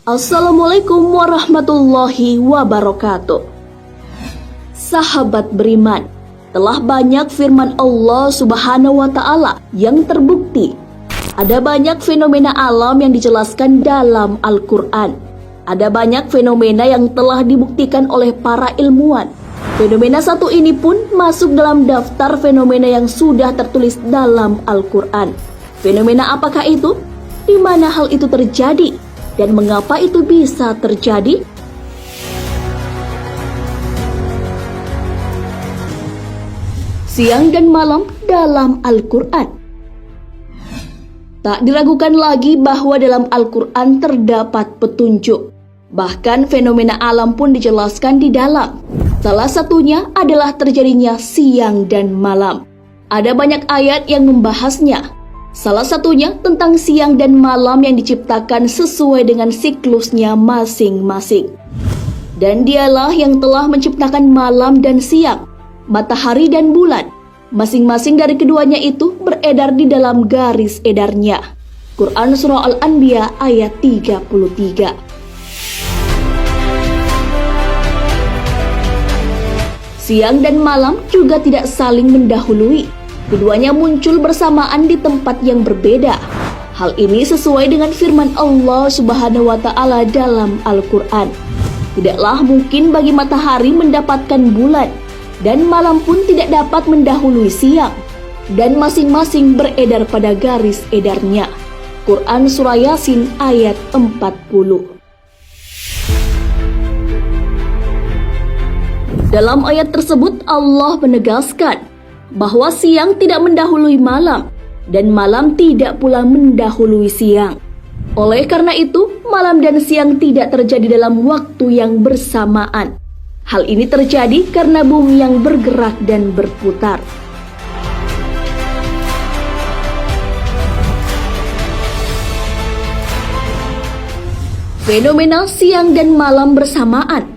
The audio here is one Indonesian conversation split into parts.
Assalamualaikum warahmatullahi wabarakatuh. Sahabat beriman, telah banyak firman Allah Subhanahu wa Ta'ala yang terbukti. Ada banyak fenomena alam yang dijelaskan dalam Al-Quran. Ada banyak fenomena yang telah dibuktikan oleh para ilmuwan. Fenomena satu ini pun masuk dalam daftar fenomena yang sudah tertulis dalam Al-Quran. Fenomena apakah itu? Di mana hal itu terjadi? Dan mengapa itu bisa terjadi? Siang dan malam dalam Al-Quran. Tak diragukan lagi bahwa dalam Al-Quran terdapat petunjuk. Bahkan fenomena alam pun dijelaskan di dalam. Salah satunya adalah terjadinya siang dan malam. Ada banyak ayat yang membahasnya. Salah satunya tentang siang dan malam yang diciptakan sesuai dengan siklusnya masing-masing. Dan dialah yang telah menciptakan malam dan siang, matahari dan bulan. Masing-masing dari keduanya itu beredar di dalam garis edarnya. Quran Surah Al-Anbiya ayat 33. Siang dan malam juga tidak saling mendahului. Keduanya muncul bersamaan di tempat yang berbeda. Hal ini sesuai dengan firman Allah Subhanahu wa Ta'ala dalam Al-Quran. Tidaklah mungkin bagi matahari mendapatkan bulan, dan malam pun tidak dapat mendahului siang, dan masing-masing beredar pada garis edarnya. Quran Surah Yasin ayat 40. Dalam ayat tersebut Allah menegaskan bahwa siang tidak mendahului malam dan malam tidak pula mendahului siang. Oleh karena itu, malam dan siang tidak terjadi dalam waktu yang bersamaan. Hal ini terjadi karena bumi yang bergerak dan berputar. Fenomena siang dan malam bersamaan.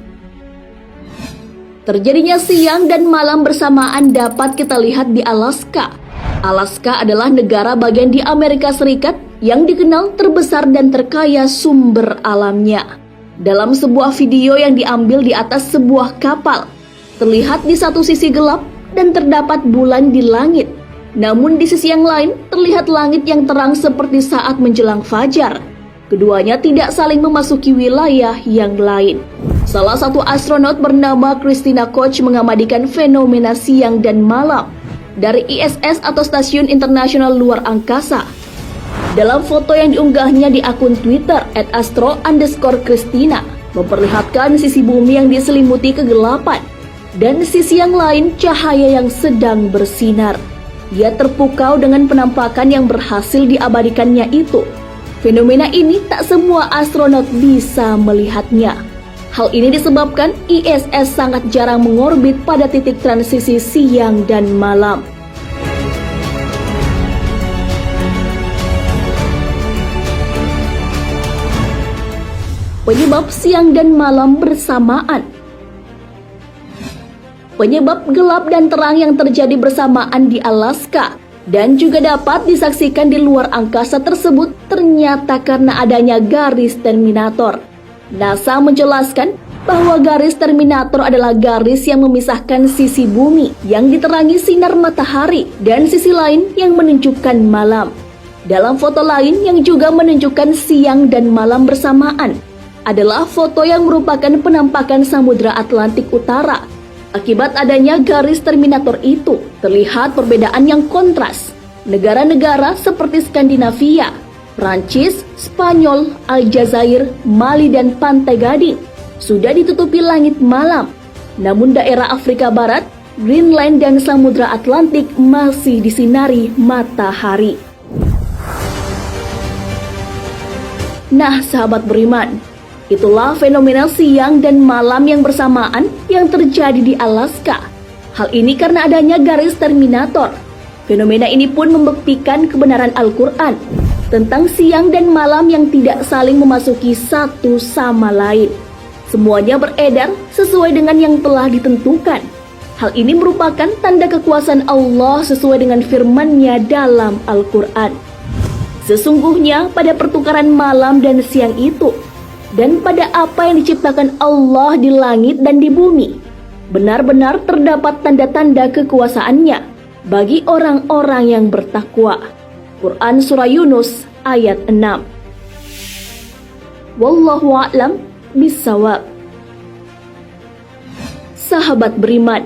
Terjadinya siang dan malam bersamaan dapat kita lihat di Alaska. Alaska adalah negara bagian di Amerika Serikat yang dikenal terbesar dan terkaya sumber alamnya. Dalam sebuah video yang diambil di atas sebuah kapal, terlihat di satu sisi gelap dan terdapat bulan di langit. Namun di sisi yang lain terlihat langit yang terang seperti saat menjelang fajar. Keduanya tidak saling memasuki wilayah yang lain. Salah satu astronot bernama Christina Koch mengamatikan fenomena siang dan malam dari ISS atau Stasiun Internasional Luar Angkasa. Dalam foto yang diunggahnya di akun Twitter @astro_Christina memperlihatkan sisi bumi yang diselimuti kegelapan dan sisi yang lain cahaya yang sedang bersinar. Ia terpukau dengan penampakan yang berhasil diabadikannya itu. Fenomena ini tak semua astronot bisa melihatnya. Hal ini disebabkan ISS sangat jarang mengorbit pada titik transisi siang dan malam. Penyebab siang dan malam bersamaan. Penyebab gelap dan terang yang terjadi bersamaan di Alaska dan juga dapat disaksikan di luar angkasa tersebut ternyata karena adanya garis terminator. NASA menjelaskan bahwa garis terminator adalah garis yang memisahkan sisi bumi yang diterangi sinar matahari dan sisi lain yang menunjukkan malam. Dalam foto lain yang juga menunjukkan siang dan malam bersamaan adalah foto yang merupakan penampakan Samudra Atlantik Utara. Akibat adanya garis terminator itu, terlihat perbedaan yang kontras. Negara-negara seperti Skandinavia, Prancis, Spanyol, Aljazair, Mali, dan Pantai Gading sudah ditutupi langit malam. Namun daerah Afrika Barat, Greenland, dan Samudra Atlantik masih disinari matahari. Nah, sahabat beriman, itulah fenomena siang dan malam yang bersamaan yang terjadi di Alaska. Hal ini karena adanya garis terminator. Fenomena ini pun membuktikan kebenaran Al-Quran tentang siang dan malam yang tidak saling memasuki satu sama lain. Semuanya beredar sesuai dengan yang telah ditentukan. Hal ini merupakan tanda kekuasaan Allah sesuai dengan firman-Nya dalam Al-Quran. Sesungguhnya pada pertukaran malam dan siang itu, dan pada apa yang diciptakan Allah di langit dan di bumi. Benar-benar terdapat tanda-tanda kekuasaannya bagi orang-orang yang bertakwa. Quran Surah Yunus ayat 6. Wallahu a'lam bissawab. Sahabat beriman,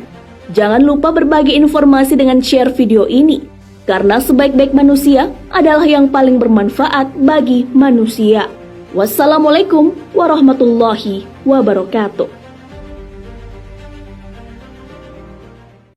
jangan lupa berbagi informasi dengan share video ini, karena sebaik-baik manusia adalah yang paling bermanfaat bagi manusia. Wassalamualaikum warahmatullahi wabarakatuh.